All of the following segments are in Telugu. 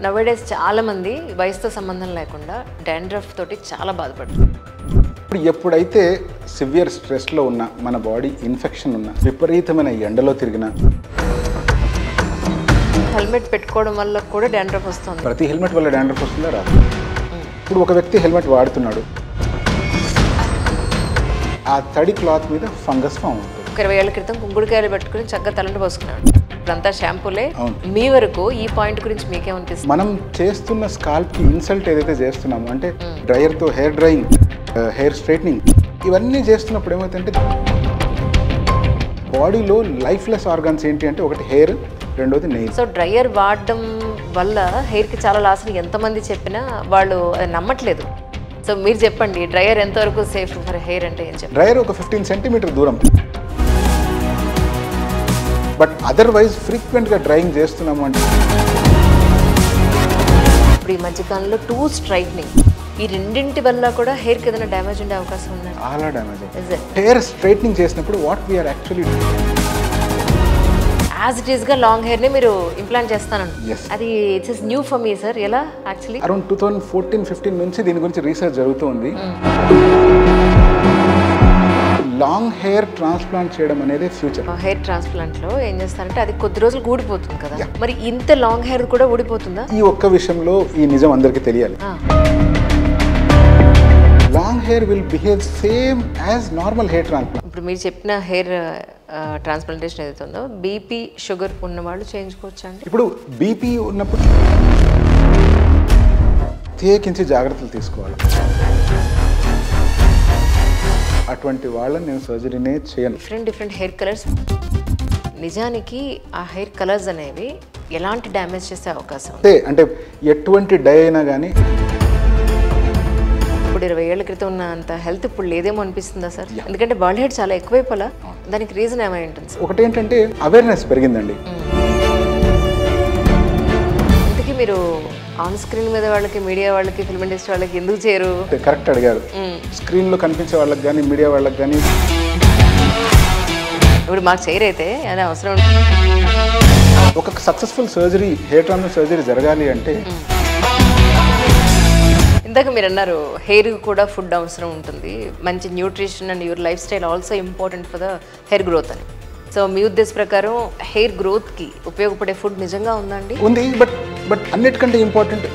నవేడేస్ చాలా మంది వయసుతో సంబంధం లేకుండా డాండ్రఫ్ తోటి చాలా బాధపడుతున్నారు. ఎప్పుడైతే సివియర్ స్ట్రెస్లో ఉన్న మన బాడీ ఇన్ఫెక్షన్ ఉన్న విపరీతమైన ఎండలో తిరిగిన హెల్మెట్ పెట్టుకోవడం వల్ల కూడా డాండ్రఫ్ వస్తుంది. ప్రతి హెల్మెట్ వల్ల డాండ్రఫ్ వస్తుందా రాదు. ఇప్పుడు ఒక వ్యక్తి హెల్మెట్ వాడుతున్నాడు, ఆ తడి క్లాత్ మీద ఫంగస్ ఫామ్ అవుతుంది. 20 ఏళ్ల క్రితం కుంకుడుకాయలు పెట్టుకుని చక్కగా తలంటి పోసుకున్నాడు. ఇప్పుడంతా షాంపూలే. మీ వరకు ఈ పాయింట్ గురించి మీకేమనిపిస్తుంది? మనం చేస్తున్న స్కాల్ప్కి ఇన్సల్ట్ ఏదైతే చేస్తున్నామో, అంటే డ్రైయర్తో హెయిర్ డ్రైయింగ్, హెయిర్ స్ట్రైట్నింగ్ ఇవన్నీ చేస్తున్నప్పుడు ఏమవుతుందంటే బాడీలో లైఫ్లెస్ ఆర్గాన్స్ ఏంటి అంటే ఒకటి హెయిర్, రెండోది నెయిల్. సో డ్రైయర్ వాడడం వల్ల హెయిర్కి చాలా లాస్ అని ఎంతమంది చెప్పినా వాళ్ళు అది నమ్మట్లేదు. సో మీరు చెప్పండి, డ్రైయర్ ఎంతవరకు సేఫ్ ఫర్ హెయిర్ అంటే ఏం చెప్పండి? డ్రైయర్ ఒక 15 సెంటీమీటర్ దూరం, బట్ అదర్వైజ్ ఫ్రీక్వెంట్గా డ్రైయింగ్ చేస్తున్నాము అంటే ఇప్పుడు ఈ మధ్యకాలంలో టూ స్ట్రైట్నింగ్, ఈ రెండింటి వల్ల కూడా హెయిర్కి ఏదైనా డ్యామేజ్ ఉండే అవకాశం ఉంది. చాలా డ్యామేజ్. హెయిర్ స్ట్రైట్నింగ్ చేసినప్పుడు what we are actually as it ఈస్గా లాంగ్ హెయిర్ని మీరు ఇంప్లాంట్ చేస్తాను. అది it's new for me sir. ఎలా యాక్చువల్లీ అరౌండ్ 2014-15 నుంచి దీని గురించి రీసెర్చ్ జరుగుతూ ఉంది. లాంగ్ హెయిర్ ట్రాన్స్ప్లాంట్ చేయడం అనేది ఫ్యూచర్. హెయిర్ ట్రాన్స్ప్లాంట్లో ఏం చేస్తారంటే అది కొద్ది రోజులకు ఊడిపోతుంది కదా, మరి ఇంత లాంగ్ హెయిర్ కూడా ఊడిపోతుందా? ఈ ఒక్క విషయంలో ఈ నిజం అందరికీ తెలియాలి. Long hair will behave same as normal hair transplant. ఇప్పుడు మీరు చెప్పిన హెయిర్ ట్రాన్స్ప్లాంటేషన్ ఏదైతే ఉందో, బీపీ షుగర్ ఉన్న వాళ్ళు చేయించుకోవచ్చా అండి? ఇప్పుడు బీపీ ఉన్నప్పుడు ప్రత్యేకించి జాగ్రత్తలు తీసుకోవాలి. అటువంటి వాళ్ళని నేను సర్జరీనే చేయను. డిఫరెంట్ హెయిర్ కలర్స్, నిజానికి ఆ హెయిర్ కలర్స్ అనేవి ఎలాంటి డ్యామేజ్ చేసే అవకాశం ఉంది? అంటే ఎటువంటి డై అయినా కానీ ఇప్పుడు 20 ఏళ్ల క్రితం ఉన్న అంత హెల్త్ ఇప్పుడు లేదేమో అనిపిస్తుందా సార్? ఎందుకంటే బాల్డ్ హెడ్ చాలా ఎక్కువైపోలా, దానికి రీజన్ ఏమై ఉంటుంది సార్? ఒకటి ఏంటంటే అవేర్నెస్ పెరిగిందండి. అందుకే మీరు ఆన్ స్క్రీన్ మీద వాళ్ళకి, మీడియా వాళ్ళకి, ఫిల్మ్ ఇండస్ట్రీ వాళ్ళకి ఎందుకు చేయరు? కరెక్ట్ అడిగారు. స్క్రీన్లో కనిపించే వాళ్ళకి కానీ, మీడియా వాళ్ళకి కానీ ఇప్పుడు మాకు చేయరైతే అది అవసరం. ఒక successful surgery, hair transplant surgery జరగాలి అంటే ఇందాక మీరు అన్నారు హెయిర్ కూడా ఫుడ్ అవసరం ఉంటుంది, మంచి nutrition and your life style also important for the hair growth అని. సో మీ ఉద్దేశ ప్రకారం హెయిర్ గ్రోత్కి ఉపయోగపడే ఫుడ్ నిజంగా ఉందండి? ఉంది, బట్ అన్నిటికంటే ఇంపార్టెంట్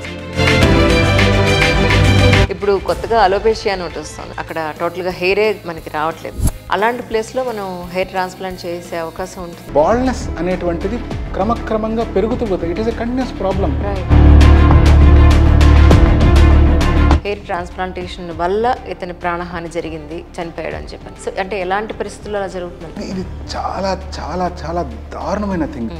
ఇప్పుడు కొత్తగా అలోపేషియా అని ఒకటి వస్తుంది, అక్కడ టోటల్గా హెయిరే మనకి రావట్లేదు. అలాంటి ప్లేస్లో మనం హెయిర్ ట్రాన్స్ప్లాంట్ చేసే అవకాశం ఉంటుంది. బాల్డ్నెస్ అనేటువంటిది క్రమక్రమంగా పెరుగుతూ పోతుంది. It is a continuous problem. Hair transplantation వల్ల ఇతని ప్రాణహాని జరిగింది, చనిపోయాడు అని చెప్పాను. సో అంటే ఎలాంటి పరిస్థితుల్లో అలా జరుగుతుంది? ఇది చాలా చాలా చాలా దారుణమైన థింగ్.